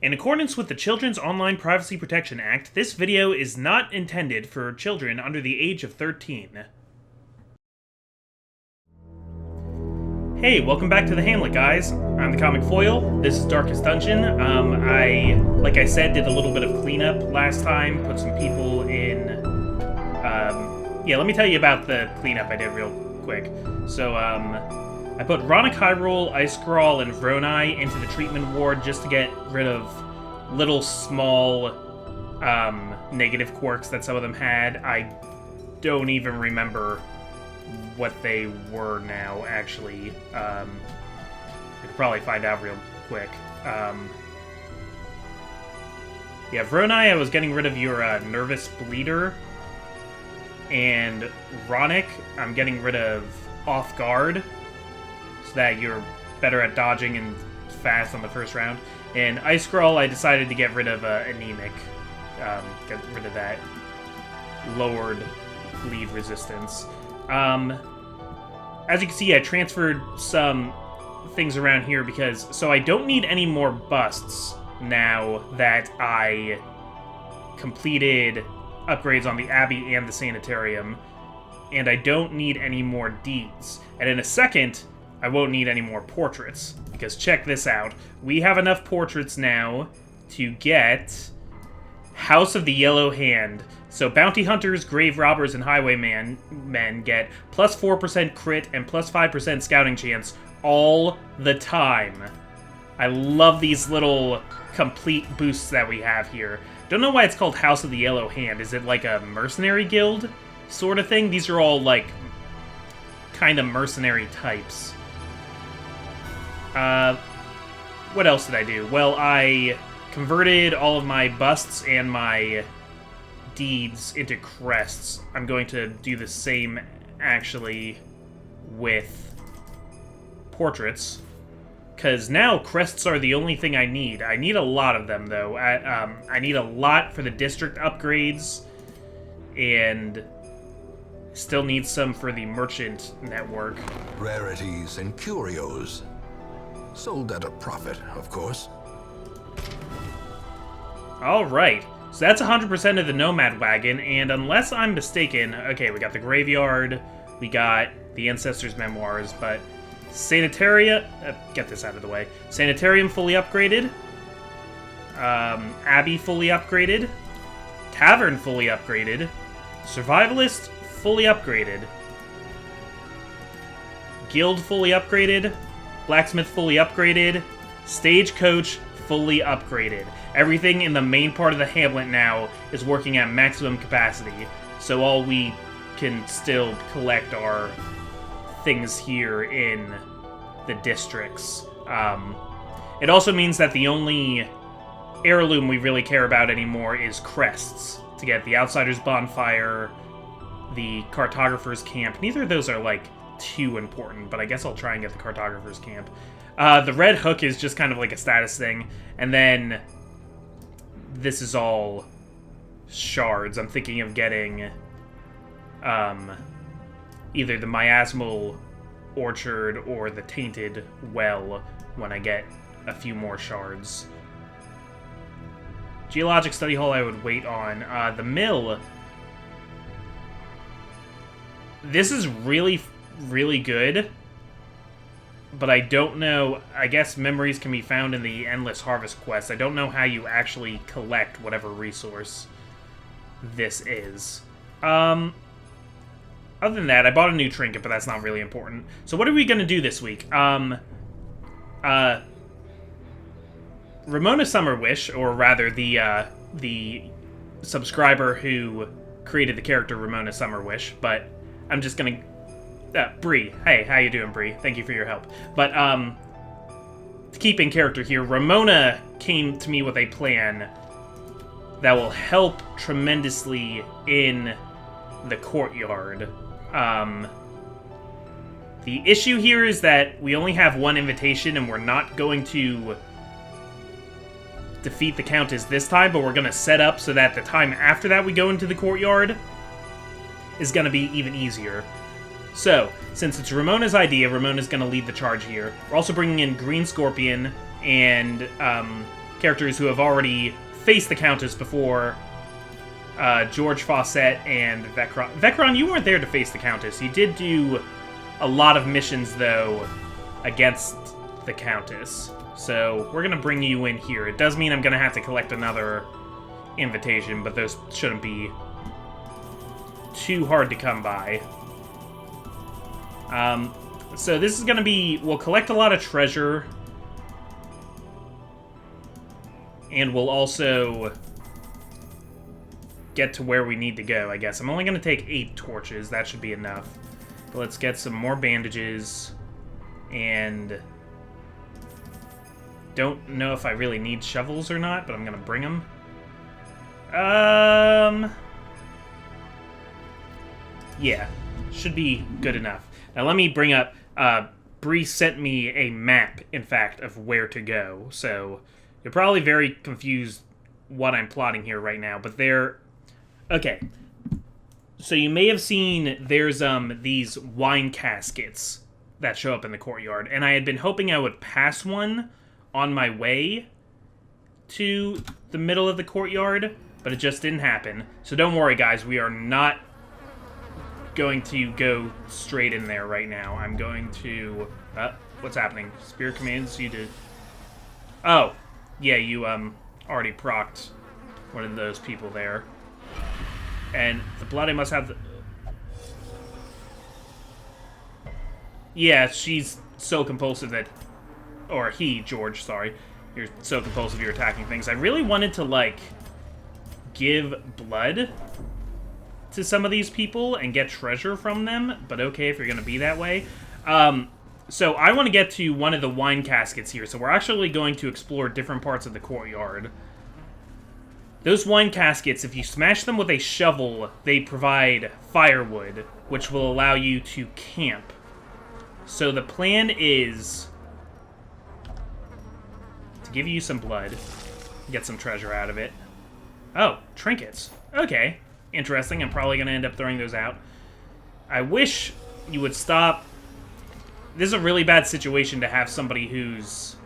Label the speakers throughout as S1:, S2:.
S1: In accordance with the Children's Online Privacy Protection Act, this video is not intended for children under the age of 13. Hey, welcome back to the Hamlet, guys. I'm the Comic Foil. This is Darkest Dungeon. Like I said, did a little bit of cleanup last time, put some people in... let me tell you about the cleanup I did real quick. So, I put Ronic Hyrule, Icegral, and Vroni into the treatment ward just to get rid of little small negative quirks that some of them had. I don't even remember what they were now, actually. I could probably find out real quick. Vroni, I was getting rid of your Nervous Bleeder. And Ronic, I'm getting rid of Off Guard, so that you're better at dodging and fast on the first round. And Icegral, I decided to get rid of Anemic. Get rid of that lowered bleed resistance. As you can see, I transferred some things around here because... So I don't need any more busts now that I completed upgrades on the Abbey and the Sanitarium. And I don't need any more deeds. And in a second, I won't need any more portraits. Because check this out. We have enough portraits now to get House of the Yellow Hand. So bounty hunters, grave robbers, and highwaymen get plus 4% crit and plus 5% scouting chance all the time. I love these little complete boosts that we have here. Don't know why it's called House of the Yellow Hand. Is it like a mercenary guild sort of thing? These are all like kind of mercenary types. What else did I do? Well, I converted all of my busts and my deeds into crests. I'm going to do the same, actually, with portraits. Because now crests are the only thing I need. I need a lot of them, though. I need a lot for the district upgrades. And still need some for the merchant network.
S2: Rarities and curios. Sold at a profit, of course.
S1: Alright. So that's 100% of the Nomad Wagon, and unless I'm mistaken... Okay, we got the Graveyard, we got the Ancestors' Memoirs, but... Sanitaria... get this out of the way. Sanitarium fully upgraded. Abbey fully upgraded. Tavern fully upgraded. Survivalist fully upgraded. Guild fully upgraded. Blacksmith fully upgraded. Stagecoach fully upgraded. Everything in the main part of the hamlet now is working at maximum capacity, so all we can still collect are things here in the districts. It also means that the only heirloom we really care about anymore is crests, to get the Outsider's Bonfire, the Cartographer's Camp. Neither of those are, like, too important, but I guess I'll try and get the Cartographer's Camp. The Red Hook is just kind of like a status thing, and then this is all shards. I'm thinking of getting either the Miasmal Orchard or the Tainted Well when I get a few more shards. Geologic Study Hall I would wait on. The Mill. This is really, really good. But I don't know, I guess memories can be found in the Endless Harvest quest. I don't know how you actually collect whatever resource this is. Other than that, I bought a new trinket, but that's not really important. So what are we going to do this week? Ramona Summer Wish, or rather the subscriber who created the character Ramona Summer Wish, but I'm just going to... Bree. Hey, how you doing, Bree? Thank you for your help. But, to keep in character here, Ramona came to me with a plan that will help tremendously in the courtyard. The issue here is that we only have one invitation, and we're not going to defeat the Countess this time, but we're going to set up so that the time after that we go into the courtyard is going to be even easier. So, since it's Ramona's idea, Ramona's going to lead the charge here. We're also bringing in Green Scorpion and characters who have already faced the Countess before. George Fawcett and Vecron. Vecron, you weren't there to face the Countess. You did do a lot of missions, though, against the Countess. So we're going to bring you in here. It does mean I'm going to have to collect another invitation, but those shouldn't be too hard to come by. So this is going to be... We'll collect a lot of treasure. And we'll also get to where we need to go, I guess. I'm only going to take 8 torches. That should be enough. But let's get some more bandages. And... Don't know if I really need shovels or not, but I'm going to bring them. Yeah. Should be good enough. Now let me bring up... Bree sent me a map, in fact, of where to go. So you're probably very confused what I'm plotting here right now, but there... Okay. So you may have seen there's these wine caskets that show up in the courtyard, and I had been hoping I would pass one on my way to the middle of the courtyard, but it just didn't happen. So don't worry, guys. We are not going to go straight in there right now. I'm going to... what's happening? Spirit commands you to... Oh. Yeah, you already procced one of those people there. And the bloody must have the... Yeah, she's so compulsive that... Or he, George, sorry. You're so compulsive you're attacking things. I really wanted to, like, give blood to some of these people and get treasure from them, but okay if you're going to be that way. So I want to get to one of the wine caskets here, so we're actually going to explore different parts of the courtyard. Those wine caskets, if you smash them with a shovel, they provide firewood, which will allow you to camp. So the plan is to give you some blood, get some treasure out of it. Oh, trinkets. Okay, interesting. I'm probably going to end up throwing those out. I wish you would stop. This is a really bad situation to have somebody who's...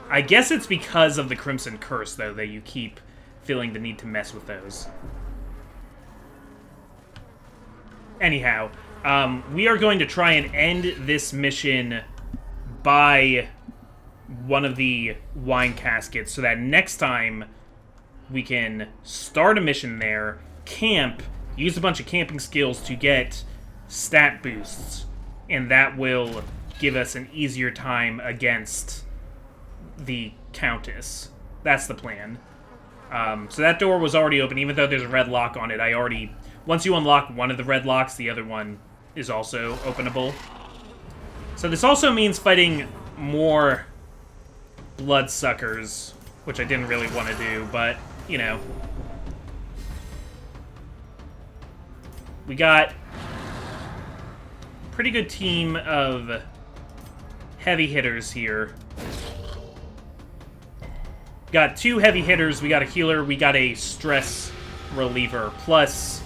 S1: I guess it's because of the Crimson Curse, though, that you keep feeling the need to mess with those. Anyhow, we are going to try and end this mission by one of the wine caskets, so that next time we can start a mission there, camp, use a bunch of camping skills to get stat boosts, and that will give us an easier time against the Countess. That's the plan. So that door was already open, even though there's a red lock on it. Once you unlock one of the red locks, the other one is also openable. So this also means fighting more bloodsuckers, which I didn't really want to do, but, you know. We got a pretty good team of heavy hitters here. Got 2 heavy hitters, we got a healer, we got a stress reliever. Plus,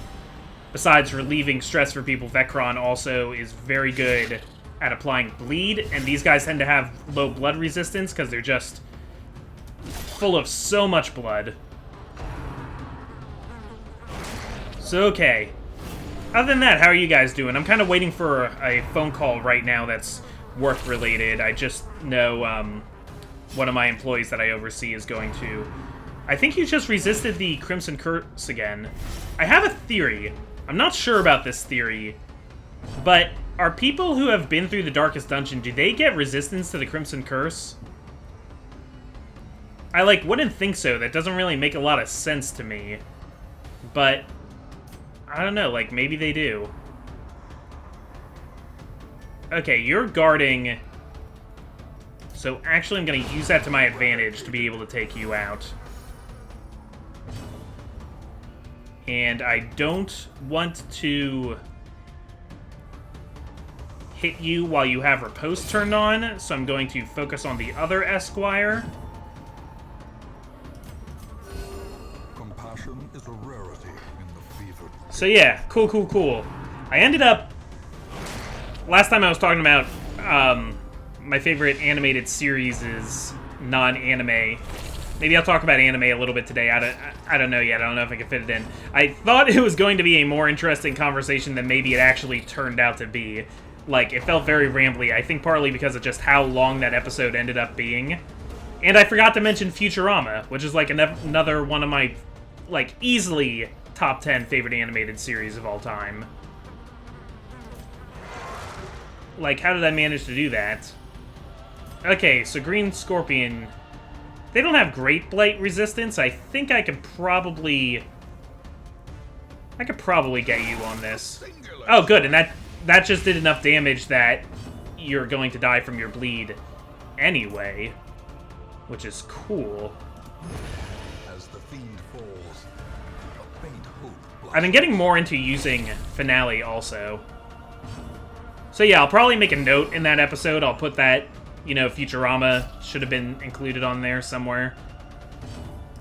S1: besides relieving stress for people, Vecron also is very good at applying bleed, and these guys tend to have low blood resistance because they're just full of so much blood. So, okay. Other than that, how are you guys doing? I'm kind of waiting for a phone call right now that's work-related. I just know, one of my employees that I oversee is going to... I think you just resisted the Crimson Curse again. I have a theory. I'm not sure about this theory, but are people who have been through the Darkest Dungeon, do they get resistance to the Crimson Curse? I, wouldn't think so. That doesn't really make a lot of sense to me. But, I don't know, maybe they do. Okay, you're guarding... So actually I'm going to use that to my advantage to be able to take you out. And I don't want to hit you while you have riposte turned on, so I'm going to focus on the other Esquire.
S2: Compassion is a rarity in the fevered.
S1: So yeah, cool. I ended up... Last time I was talking about... my favorite animated series is non-anime. Maybe I'll talk about anime a little bit today. I don't know yet. I don't know if I can fit it in. I thought it was going to be a more interesting conversation than maybe it actually turned out to be. Like, it felt very rambly. I think partly because of just how long that episode ended up being. And I forgot to mention Futurama, which is like another one of my, like, easily top 10 favorite animated series of all time. Like, how did I manage to do that? Okay, so Green Scorpion... They don't have Great Blight resistance. I think I could probably... get you on this. Oh, good, and that just did enough damage that you're going to die from your bleed anyway, which is cool.
S2: As the fiend falls, a faint hope.
S1: I've been getting more into using Finale also. So yeah, I'll probably make a note in that episode. I'll put that, you know, Futurama should have been included on there somewhere.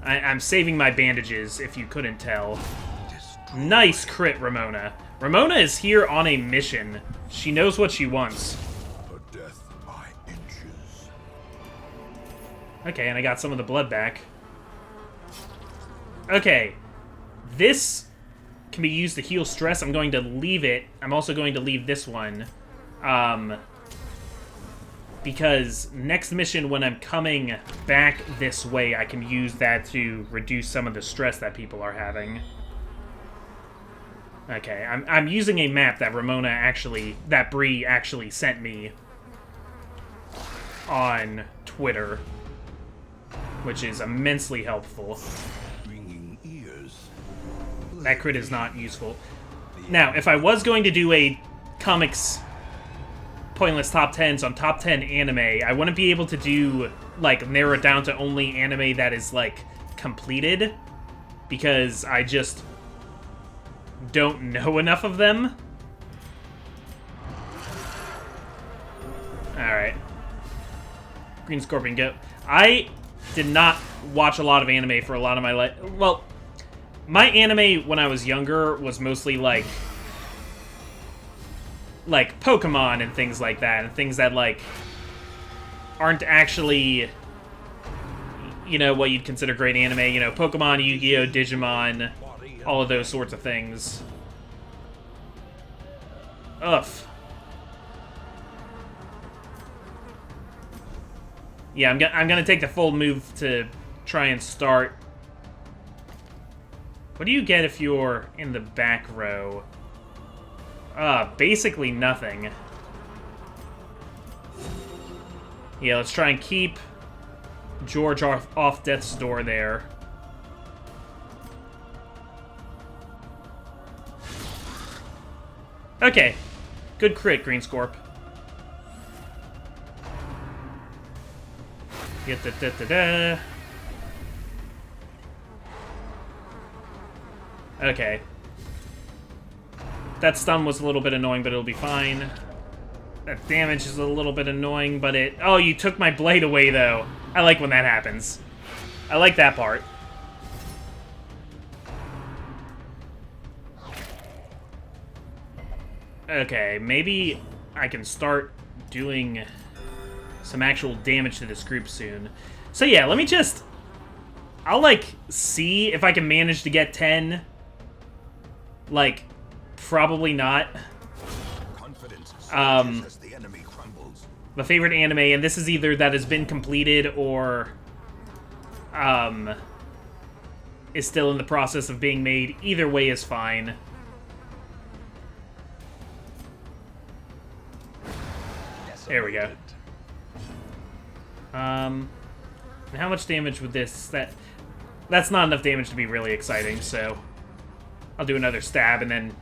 S1: I'm saving my bandages, if you couldn't tell. Nice crit, Ramona. Ramona is here on a mission. She knows what she wants.
S2: A death by inches.
S1: Okay, and I got some of the blood back. Okay. This can be used to heal stress. I'm going to leave it. I'm also going to leave this one. Because next mission, when I'm coming back this way, I can use that to reduce some of the stress that people are having. Okay, I'm using a map that that Bree actually sent me on Twitter, which is immensely helpful.
S2: Ringing ears.
S1: That crit is not useful. Now, if I was going to do a comics pointless top 10s on top 10 anime, I wouldn't be able to do, like, narrow it down to only anime that is, like, completed, because I just don't know enough of them. Alright. Green Scorpion, go. I did not watch a lot of anime for a lot of my life. Well, my anime when I was younger was mostly, like Pokemon and things like that, and things that, like, aren't actually, you know, what you'd consider great anime. You know, Pokemon, Yu-Gi-Oh!, Digimon, all of those sorts of things. Ugh. Yeah, I'm gonna take the full move to try and start. What do you get if you're in the back row? Basically nothing. Yeah, let's try and keep George off death's door there. Okay. Good crit, Green Scorp. Get da-da-da-da. Okay. That stun was a little bit annoying, but it'll be fine. That damage is a little bit annoying, but it... Oh, you took my blade away, though. I like when that happens. I like that part. Okay, maybe I can start doing some actual damage to this group soon. So yeah, let me just... I'll, like, see if I can manage to get 10. Like, probably not. My favorite anime, and this is either that has been completed or is still in the process of being made. Either way is fine. There we go. And how much damage with this? That's not enough damage to be really exciting, so I'll do another stab and then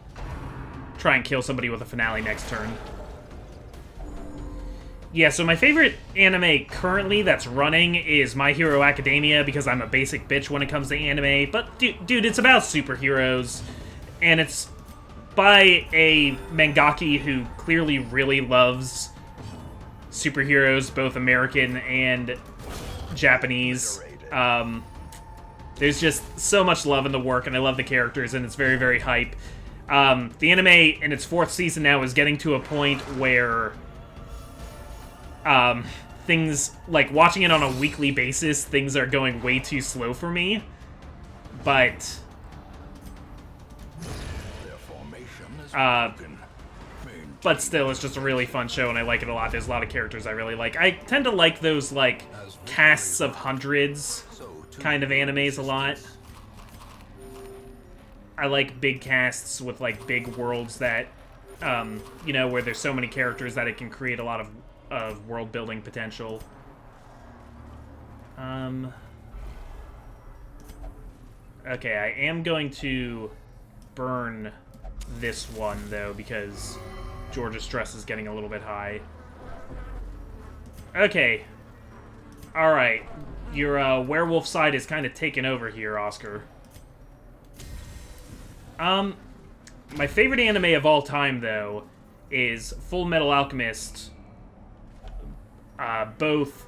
S1: try and kill somebody with a finale next turn. Yeah, so my favorite anime currently that's running is My Hero Academia, because I'm a basic bitch when it comes to anime. But, dude, it's about superheroes, and it's by a mangaka who clearly really loves superheroes, both American and Japanese. There's just so much love in the work, and I love the characters, and it's very, very hype. The anime in its 4th season now is getting to a point where things, like, watching it on a weekly basis, things are going way too slow for me. But... but still, it's just a really fun show, and I like it a lot. There's a lot of characters I really like. I tend to like those, like, casts of hundreds kind of animes a lot. I like big casts with, like, big worlds that, you know, where there's so many characters that it can create a lot of world-building potential. Okay, I am going to burn this one, though, because George's stress is getting a little bit high. Okay. Alright. Your werewolf side is kind of taken over here, Oscar. My favorite anime of all time, though, is Full Metal Alchemist. Both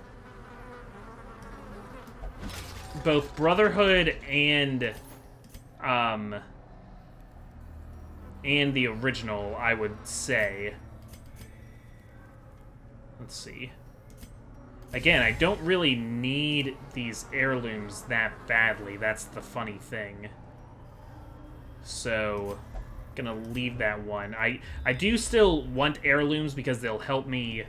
S1: Brotherhood and the original, I would say. Let's see. Again, I don't really need these heirlooms that badly. That's the funny thing. So, gonna leave that one. I do still want heirlooms because they'll help me.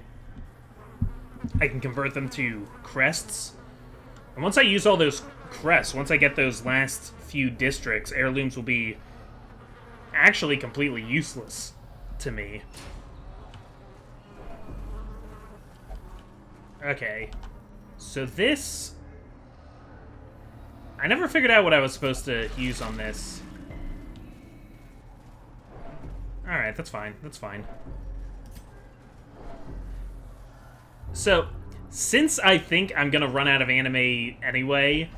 S1: I can convert them to crests. And once I use all those crests, once I get those last few districts, heirlooms will be actually completely useless to me. Okay. So this... I never figured out what I was supposed to use on this. Alright, that's fine. That's fine. So, since I think I'm gonna run out of anime anyway,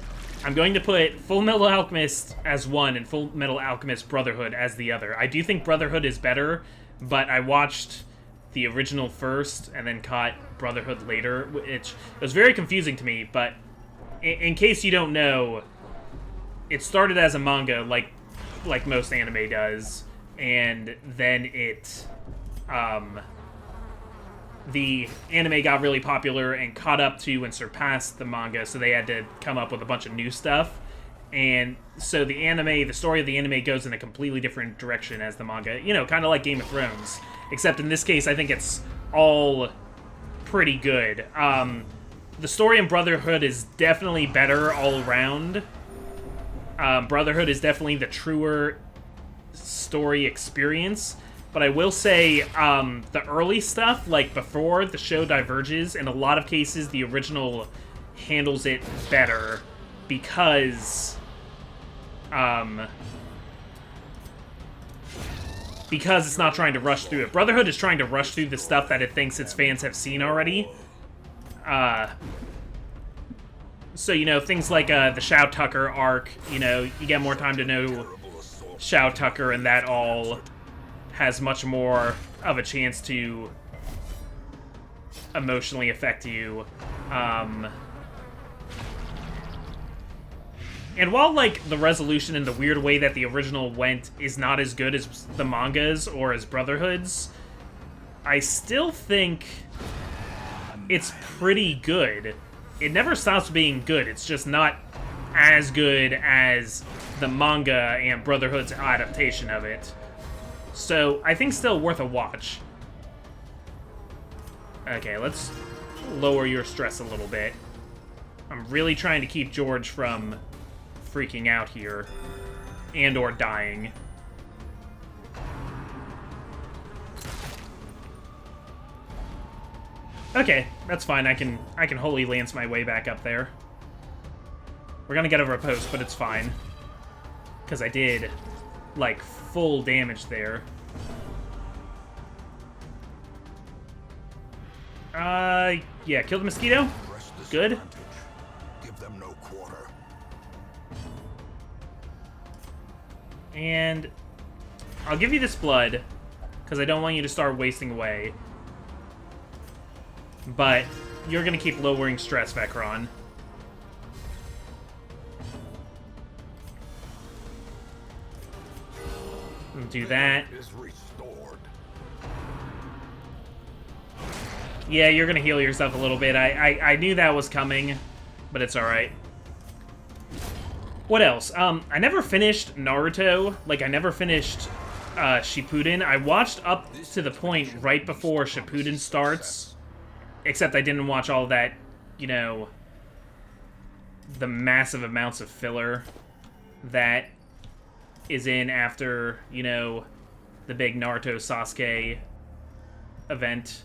S1: I'm going to put Full Metal Alchemist as one and Full Metal Alchemist Brotherhood as the other. I do think Brotherhood is better, but I watched the original first and then caught Brotherhood later, which was very confusing to me, but in case you don't know, it started as a manga like most anime does, and then it the anime got really popular and caught up to and surpassed the manga, so they had to come up with a bunch of new stuff. And so the story of the anime goes in a completely different direction as the manga. You know, kind of like Game of Thrones. Except in this case, I think it's all pretty good. The story in Brotherhood is definitely better all around. Brotherhood is definitely the truer story experience. But I will say, the early stuff, like before the show diverges, in a lot of cases, the original handles it better because it's not trying to rush through it. Brotherhood is trying to rush through the stuff that it thinks its fans have seen already. So, you know, things like the Shao Tucker arc, you know, you get more time to know Shao Tucker, and that all has much more of a chance to emotionally affect you. And while, like, the resolution and the weird way that the original went is not as good as the mangas or as Brotherhood's, I still think it's pretty good. It never stops being good, it's just not as good as the manga and Brotherhood's adaptation of it. So, I think still worth a watch. Okay, let's lower your stress a little bit. I'm really trying to keep George from freaking out here. And or dying. Okay, that's fine. I can Holy Lance my way back up there. We're gonna get over a post, but it's fine. Because I did, like, full damage there. Yeah, kill the mosquito. Good.
S2: Give them no quarter.
S1: And I'll give you this blood, because I don't want you to start wasting away. But you're gonna keep lowering stress, Vecron. Do that. Yeah, you're gonna heal yourself a little bit. I knew that was coming, but it's alright. What else? I never finished Naruto. Like, I never finished Shippuden. I watched up to the point right before Shippuden starts, except I didn't watch all that, you know, the massive amounts of filler that is in after, you know, the big Naruto Sasuke event.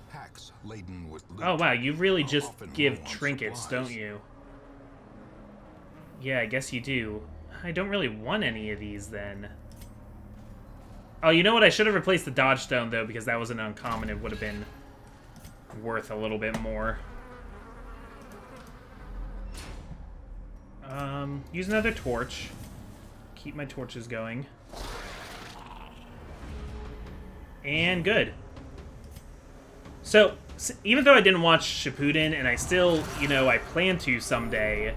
S2: Packs laden with loot.
S1: Oh wow, you really just
S2: Often
S1: give
S2: low on
S1: trinkets,
S2: supplies.
S1: don't you? Yeah, I guess you do. I don't really want any of these then. Oh, you know what? I should have replaced the Dodge Stone though, because that was an uncommon. It would have been worth a little bit more. Use another torch. Keep my torches going. And good. So, even though I didn't watch Shippuden, and I still, you know, I plan to someday,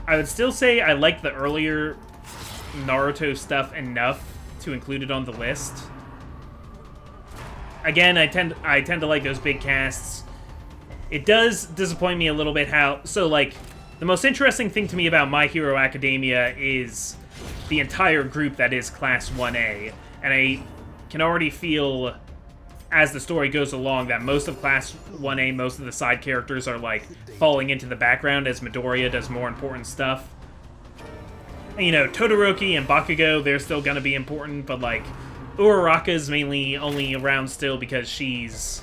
S1: I would still say I like the earlier Naruto stuff enough to include it on the list. Again, I tend to like those big casts. It does disappoint me a little bit how... So, like, the most interesting thing to me about My Hero Academia is the entire group that is Class 1A. And I can already feel, as the story goes along, that most of Class 1A, most of the side characters are, like, falling into the background as Midoriya does more important stuff. And, you know, Todoroki and Bakugo, they're still gonna be important, but, like, Uraraka's mainly only around still because she's...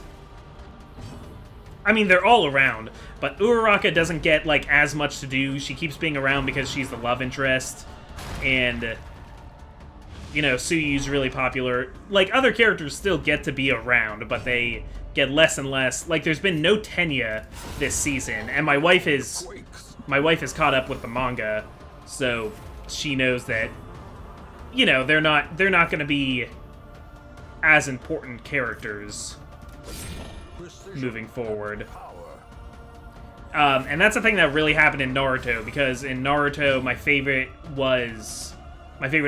S1: I mean, they're all around, but Uraraka doesn't get, like, as much to do. She keeps being around because she's the love interest, and, you know, Tsuyu's really popular. Like, other characters still get to be around, but they get less and less. Like, there's been no Tenya this season, and my wife is caught up with the manga, so she knows that, you know, they're not going to be as important characters moving forward. And that's the thing that really happened in Naruto, because in Naruto, my favorite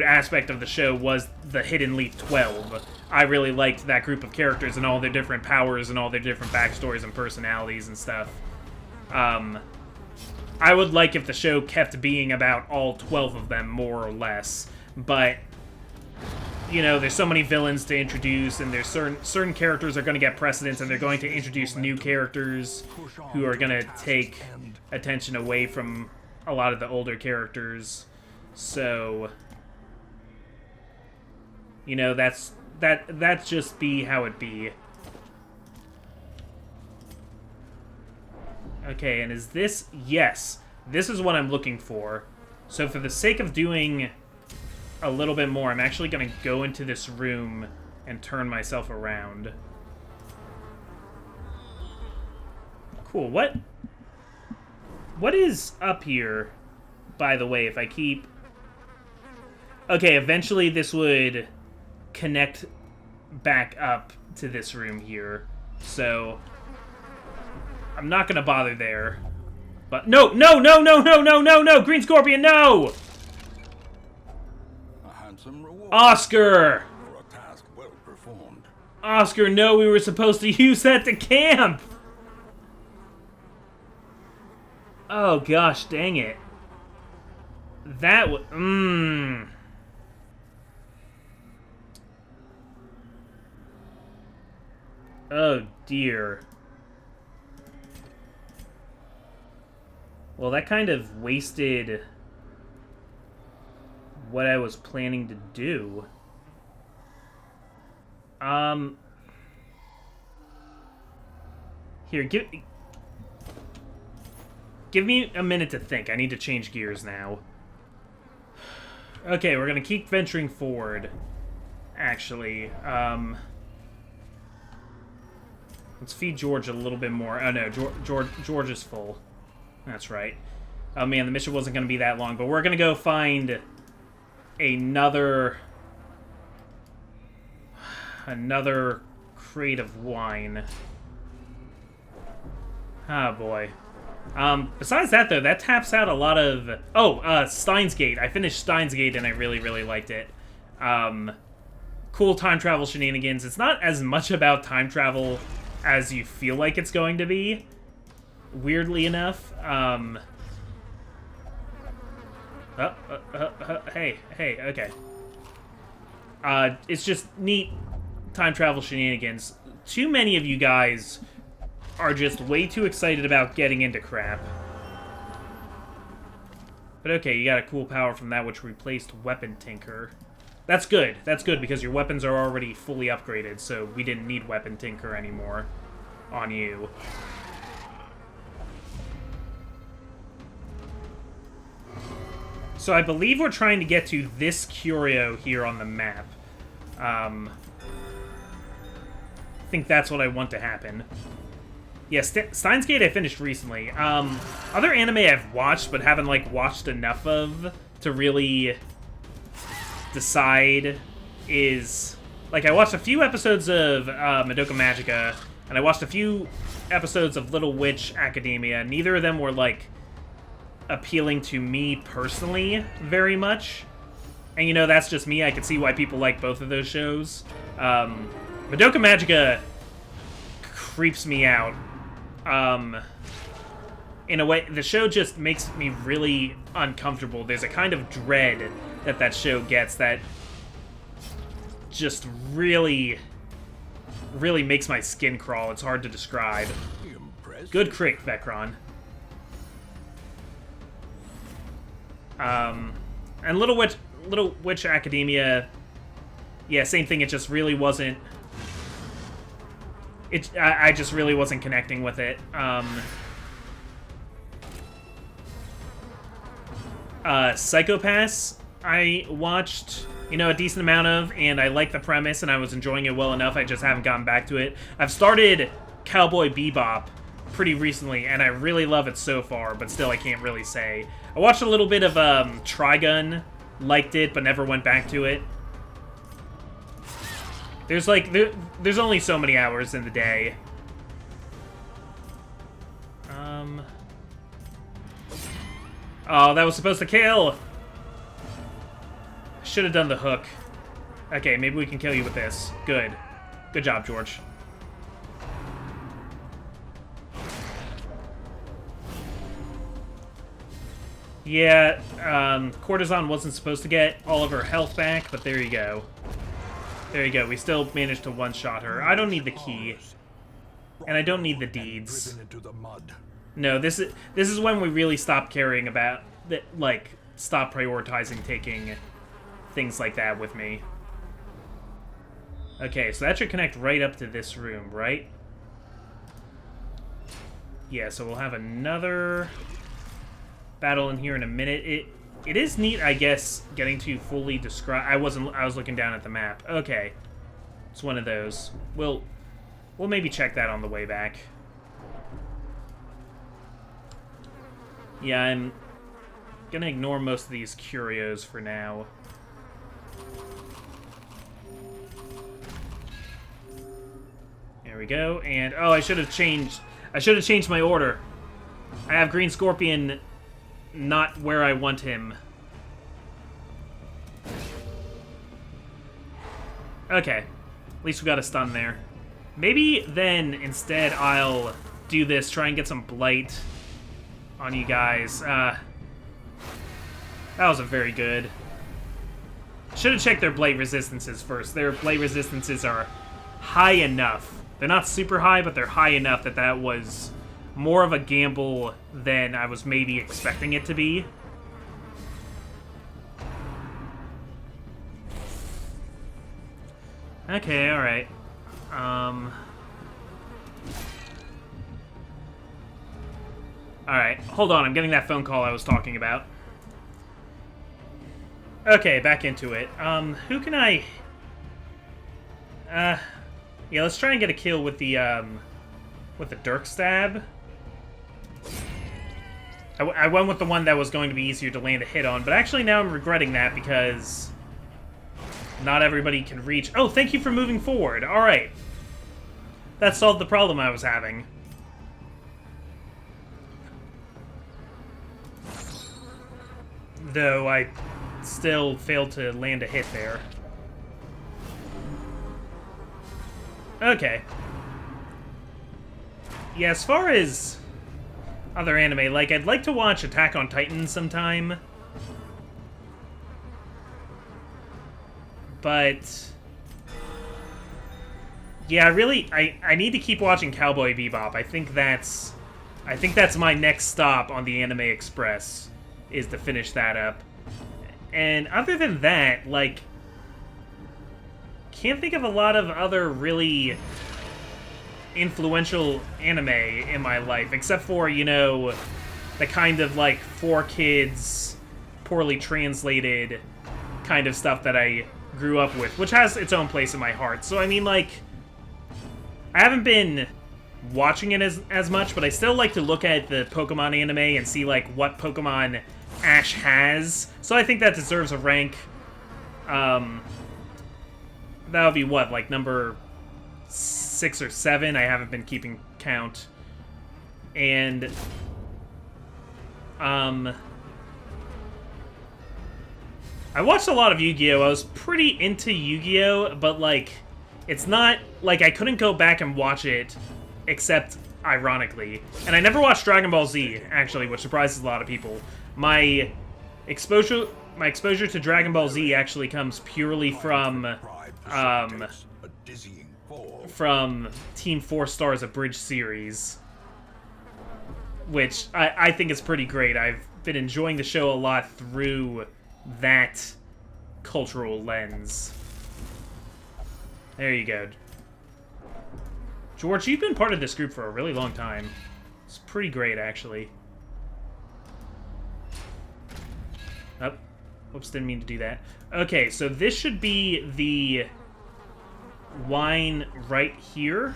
S1: aspect of the show was the Hidden Leaf 12. I really liked that group of characters and all their different powers and all their different backstories and personalities and stuff. I would like if the show kept being about all 12 of them, more or less, but... You know, there's so many villains to introduce, and there's certain characters are going to get precedence, and they're going to introduce new characters who are going to take attention away from a lot of the older characters. So, you know, that's just be how it be. Okay, and is this... Yes, this is what I'm looking for. So for the sake of doing a little bit more, I'm actually going to go into this room and turn myself around. Cool, what is up here, by the way, if I keep... Okay, eventually this would connect back up to this room here, so I'm not going to bother there. But no, Green Scorpion, no! Oscar!
S2: For a task well performed.
S1: Oscar, no, we were supposed to use that to camp! Oh gosh, dang it. That was... Oh dear. Well, that kind of wasted what I was planning to do. Here, give me a minute to think. I need to change gears now. Okay, we're gonna keep venturing forward. Actually, let's feed George a little bit more. Oh no, George is full. That's right. Oh man, the mission wasn't gonna be that long, but we're gonna go find another crate of wine. Oh boy. Besides that though, that taps out a lot of... Oh, Steins Gate. I finished Steins Gate and I really, really liked it. cool time travel shenanigans. It's not as much about time travel as you feel like it's going to be, weirdly enough. Hey, okay. It's just neat time travel shenanigans. Too many of you guys are just way too excited about getting into crap. But okay, you got a cool power from that which replaced Weapon Tinker. That's good. That's good because your weapons are already fully upgraded, so we didn't need Weapon Tinker anymore on you. So I believe we're trying to get to this curio here on the map. I think that's what I want to happen. Yeah, Steins Gate I finished recently. Other anime I've watched but haven't, like, watched enough of to really decide is... Like, I watched a few episodes of Madoka Magica, and I watched a few episodes of Little Witch Academia. Neither of them were, like, appealing to me personally very much. And, you know, that's just me. I can see why people like both of those shows. Madoka Magica creeps me out. In a way, the show just makes me really uncomfortable. There's a kind of dread that show gets that just really makes my skin crawl. It's hard to describe. Good crit, Vecron. And Little Witch Academia, yeah, same thing. It just really wasn't. I just really wasn't connecting with it. Psychopaths, I watched, you know, a decent amount of, and I liked the premise, and I was enjoying it well enough. I just haven't gotten back to it. I've started Cowboy Bebop pretty recently, and I really love it so far, but still I can't really say. I watched a little bit of Trigun, liked it, but never went back to it. There's like, there's only so many hours in the day. Oh, that was supposed to kill! Should have done the hook. Okay, maybe we can kill you with this. Good. Good job, George. Yeah, Courtesan wasn't supposed to get all of her health back, but there you go. There you go. We still managed to one-shot her. I don't need the key. And I don't need the deeds. No, this is when we really stop caring about that, like, stop prioritizing taking things like that with me. Okay, so that should connect right up to this room, right? Yeah, so we'll have another battle in here in a minute. It is neat, I guess, getting to fully describe. I was looking down at the map. Okay, it's one of those. We'll maybe check that on the way back. Yeah, I'm gonna ignore most of these curios for now. There we go. And oh, I should have changed my order. I have Green Scorpion not where I want him. Okay. At least we got a stun there. Maybe then, instead, I'll do this, try and get some Blight on you guys. That wasn't very good. Should have checked their Blight resistances first. Their Blight resistances are high enough. They're not super high, but they're high enough that was more of a gamble than I was maybe expecting it to be. Okay, alright. Alright, hold on, I'm getting that phone call I was talking about. Okay, back into it. Who can I... yeah, let's try and get a kill with the Dirk Stab. I went with the one that was going to be easier to land a hit on, but actually now I'm regretting that because not everybody can reach... Oh, thank you for moving forward. Alright. That solved the problem I was having. Though I still failed to land a hit there. Okay. Yeah, as far as other anime, like, I'd like to watch Attack on Titan sometime. But yeah, really, I need to keep watching Cowboy Bebop. I think that's my next stop on the Anime Express, is to finish that up. And other than that, like, can't think of a lot of other really influential anime in my life, except for, you know, the kind of, like, for kids, poorly translated kind of stuff that I grew up with, which has its own place in my heart. So, I mean, like, I haven't been watching it as much, but I still like to look at the Pokemon anime and see, like, what Pokemon Ash has. So I think that deserves a rank. That would be what, like, number 6 or 7? I haven't been keeping count. And I watched a lot of Yu-Gi-Oh! I was pretty into Yu-Gi-Oh! But, like, it's not, like, I couldn't go back and watch it, except ironically. And I never watched Dragon Ball Z, actually, which surprises a lot of people. My exposure to Dragon Ball Z actually comes purely from Team 4 Star's Abridged series, which I think is pretty great. I've been enjoying the show a lot through that cultural lens. There you go. George, you've been part of this group for a really long time. It's pretty great, actually. Oh, whoops, didn't mean to do that. Okay, so this should be the wine right here.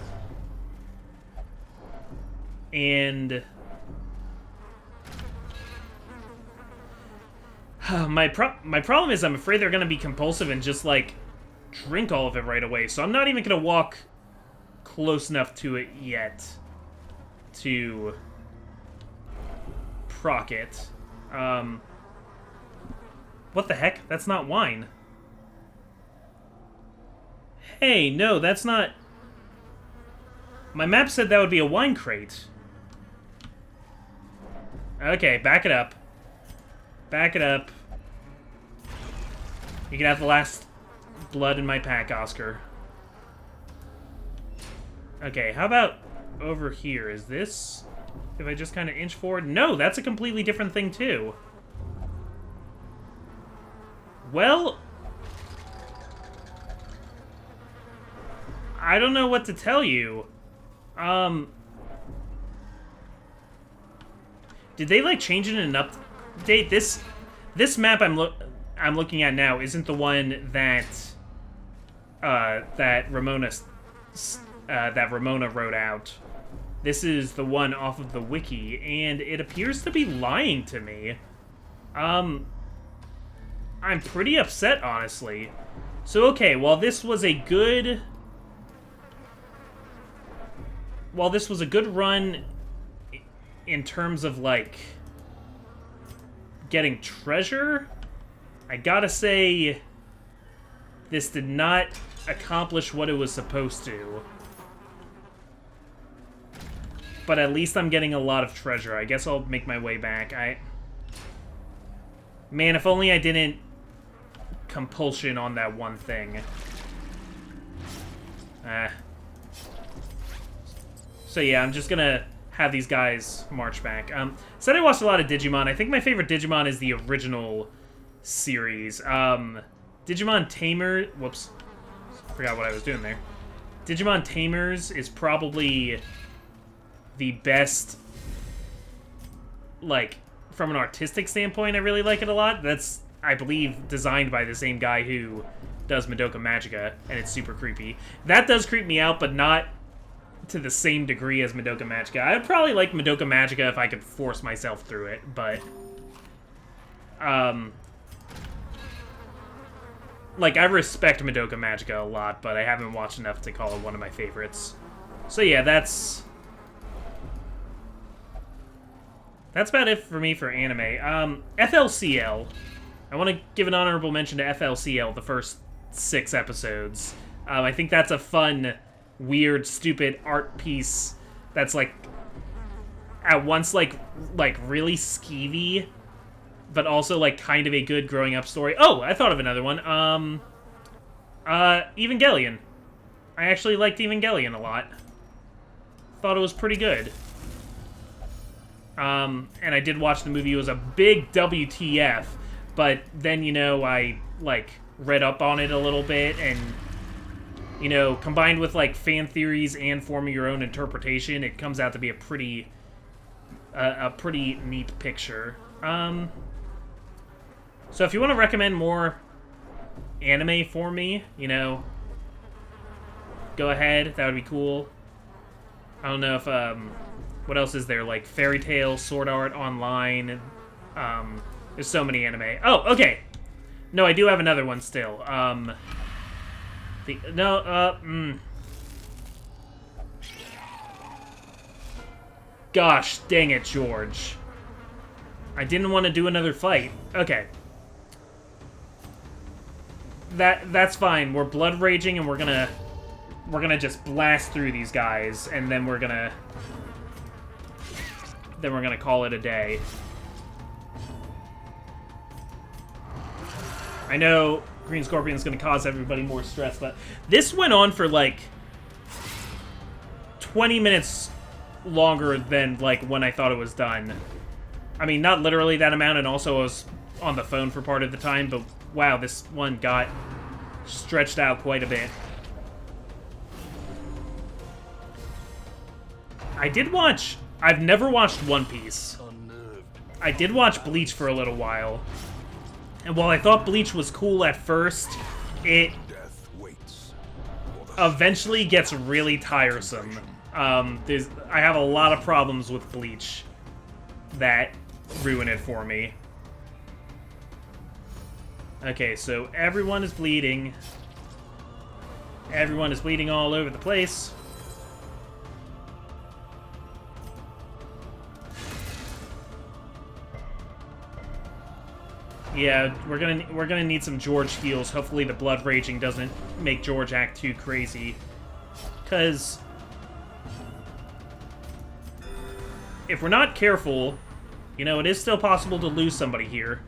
S1: And my problem is I'm afraid they're going to be compulsive and just, like, drink all of it right away. So I'm not even going to walk close enough to it yet to proc it. What the heck? That's not wine. Hey, no, that's not... My map said that would be a wine crate. Okay, back it up. Back it up. You can have the last blood in my pack, Oscar. Okay, how about over here? Is this... If I just kind of inch forward? No, that's a completely different thing, too. Well... I don't know what to tell you. Did they, like, change it in an update? This map I'm looking at now isn't the one that that Ramona wrote out. This is the one off of the wiki, and it appears to be lying to me. I'm pretty upset, honestly. So, okay, while this was a good run in terms of, like, getting treasure, I gotta say this did not accomplish what it was supposed to. But at least I'm getting a lot of treasure. I guess I'll make my way back. Man, if only I didn't compulsion on that one thing. So yeah, I'm just gonna have these guys march back. Said I watched a lot of Digimon. I think my favorite Digimon is the original series. Digimon Tamer... Whoops. Forgot what I was doing there. Digimon Tamers is probably the best, like, from an artistic standpoint. I really like it a lot. That's, I believe, designed by the same guy who does Madoka Magica, and it's super creepy. That does creep me out, but not to the same degree as Madoka Magica. I would probably like Madoka Magica if I could force myself through it, but... like, I respect Madoka Magica a lot, but I haven't watched enough to call it one of my favorites. So yeah, that's about it for me for anime. FLCL. I want to give an honorable mention to FLCL, the first 6 episodes. I think that's a fun weird, stupid art piece that's like at once like really skeevy, but also like kind of a good growing up story. Oh, I thought of another one. Evangelion. I actually liked Evangelion a lot. Thought it was pretty good. And I did watch the movie. It was a big WTF, but then, you know, I, like, read up on it a little bit, and, you know, combined with, like, fan theories and forming your own interpretation, it comes out to be a pretty neat picture. So if you want to recommend more anime for me, you know, go ahead. That would be cool. I don't know if, what else is there? Like, Fairy Tail, Sword Art Online. There's so many anime. Oh, okay. No, I do have another one still. Gosh, dang it, George. I didn't want to do another fight. Okay. That's fine. We're blood raging, and we're gonna just blast through these guys, and then we're gonna call it a day. I know Green Scorpion's gonna cause everybody more stress, but this went on for like 20 minutes longer than like when I thought it was done. I mean, not literally that amount, and also I was on the phone for part of the time, but wow, this one got stretched out quite a bit. I've never watched One Piece. I did watch Bleach for a little while. And while I thought Bleach was cool at first, it eventually gets really tiresome. I have a lot of problems with Bleach that ruin it for me. Okay, so everyone is bleeding. Everyone is bleeding all over the place. Yeah, we're gonna need some George heals. Hopefully the blood raging doesn't make George act too crazy. 'Cause if we're not careful, you know, it is still possible to lose somebody here.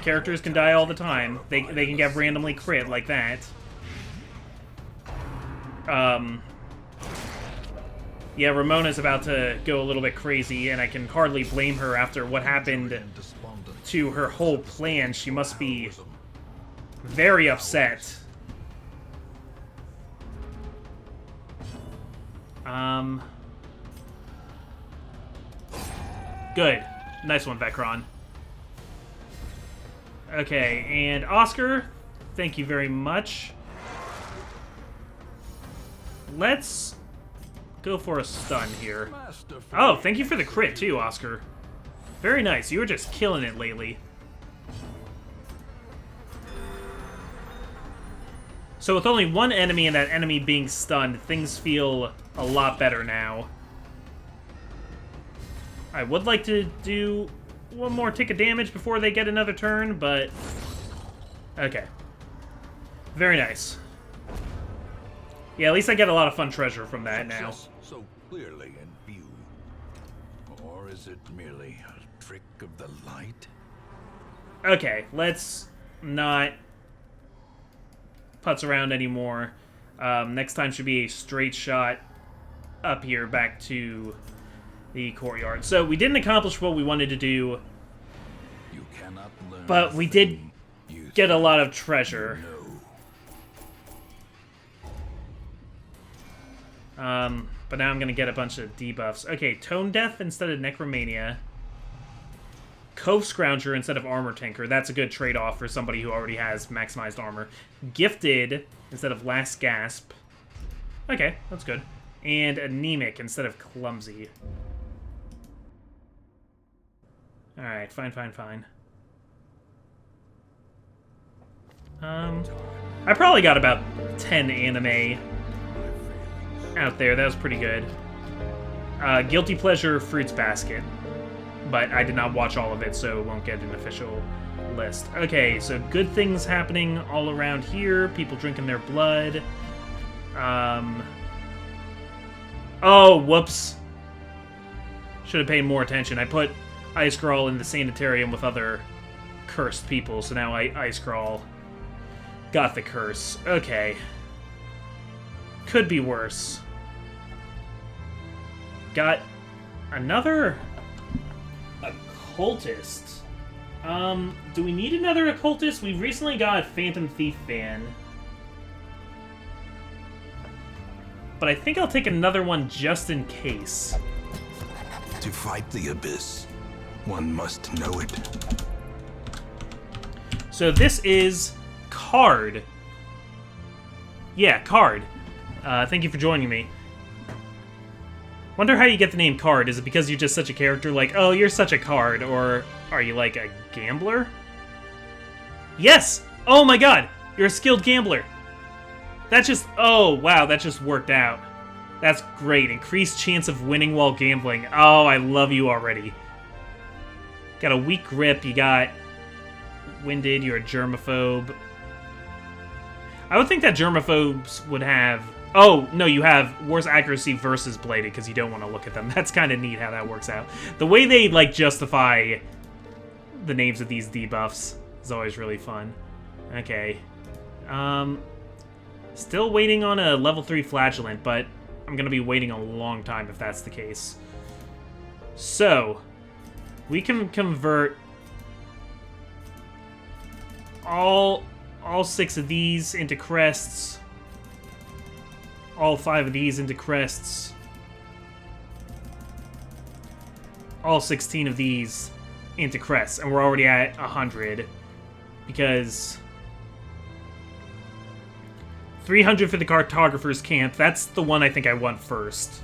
S1: Characters can die all the time. They can get randomly crit like that. Yeah, Ramona's about to go a little bit crazy, and I can hardly blame her after what happened to her whole plan. She must be very upset. Good. Nice one, Vecron. Okay, and Oscar, thank you very much. Let's go for a stun here. Oh, thank you for the crit, too, Oscar. Very nice. You were just killing it lately. So with only one enemy and that enemy being stunned, things feel a lot better now. I would like to do one more tick of damage before they get another turn, but... okay. Very nice. Yeah, at least I get a lot of fun treasure from that now.
S2: So clearly in view. Or is it merely a trick of the light?
S1: Okay, let's not putz around anymore. Next time should be a straight shot up here back to the courtyard. So we didn't accomplish what we wanted to do,
S2: You cannot learn
S1: but we did get a lot of treasure. But now I'm gonna get a bunch of debuffs. Okay, Tone Death instead of Necromania. Cove Scrounger instead of Armor Tinker. That's a good trade-off for somebody who already has maximized armor. Gifted instead of Last Gasp. Okay, that's good. And Anemic instead of Clumsy. Alright, fine. I probably got about 10 anime out there. That was pretty good. Guilty Pleasure, Fruits Basket. But I did not watch all of it, so it won't get an official list. Okay, so good things happening all around here. People drinking their blood. Oh, whoops. Should have paid more attention. I put Ice Crawl in the sanitarium with other cursed people, so now Ice Crawl got the curse. Okay. Could be worse. Got another occultist. Do we need another occultist? We recently got Phantom Thief Fan. But I think I'll take another one just in case.
S2: To fight the abyss, one must know it.
S1: So this is Card. Yeah, Card. Thank you for joining me. Wonder how you get the name Card. Is it because you're just such a character, like, oh, you're such a card, or are you like a gambler? Yes! Oh my god! You're a skilled gambler! That just... Oh, wow, that just worked out. That's great. Increased chance of winning while gambling. Oh, I love you already. Got a weak grip, you got... Winded, you're a germaphobe. I would think that germaphobes would have... Oh, no, you have worse accuracy versus bladed, because you don't want to look at them. That's kind of neat how that works out. The way they, like, justify the names of these debuffs is always really fun. Okay. Still waiting on a level 3 flagellant, but I'm going to be waiting a long time if that's the case. So, we can convert all 6 of these into crests. All 5 of these into crests. All 16 of these into crests. And we're already at 100. Because 300 for the cartographer's camp. That's the one I think I want first.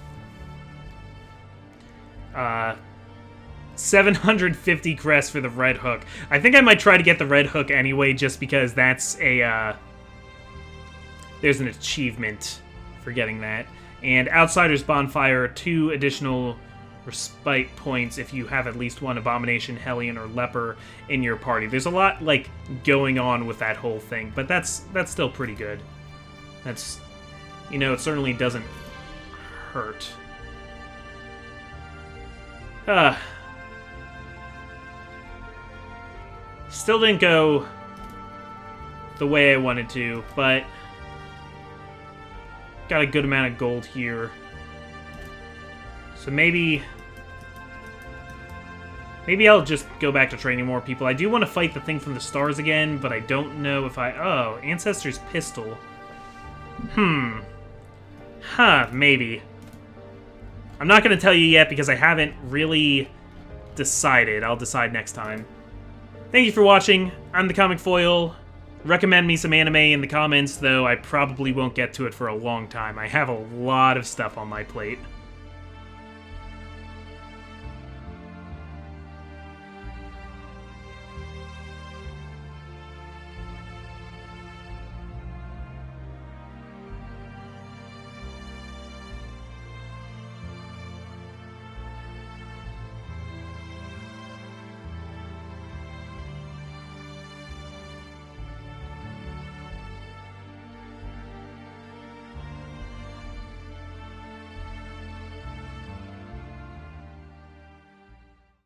S1: 750 crests for the red hook. I think I might try to get the red hook anyway, just because that's a, there's an achievement for getting that. And Outsider's Bonfire, 2 additional respite points if you have at least one Abomination, Hellion, or Leper in your party. There's a lot, like, going on with that whole thing, but that's still pretty good. That's, you know, it certainly doesn't hurt. Still didn't go the way I wanted to, but got a good amount of gold here. So maybe I'll just go back to training more people. I do want to fight the thing from the stars again, but I don't know if I... Oh, Ancestor's Pistol. Maybe. I'm not going to tell you yet because I haven't really decided. I'll decide next time. Thank you for watching. I'm the Comic Foil. Recommend me some anime in the comments, though I probably won't get to it for a long time. I have a lot of stuff on my plate.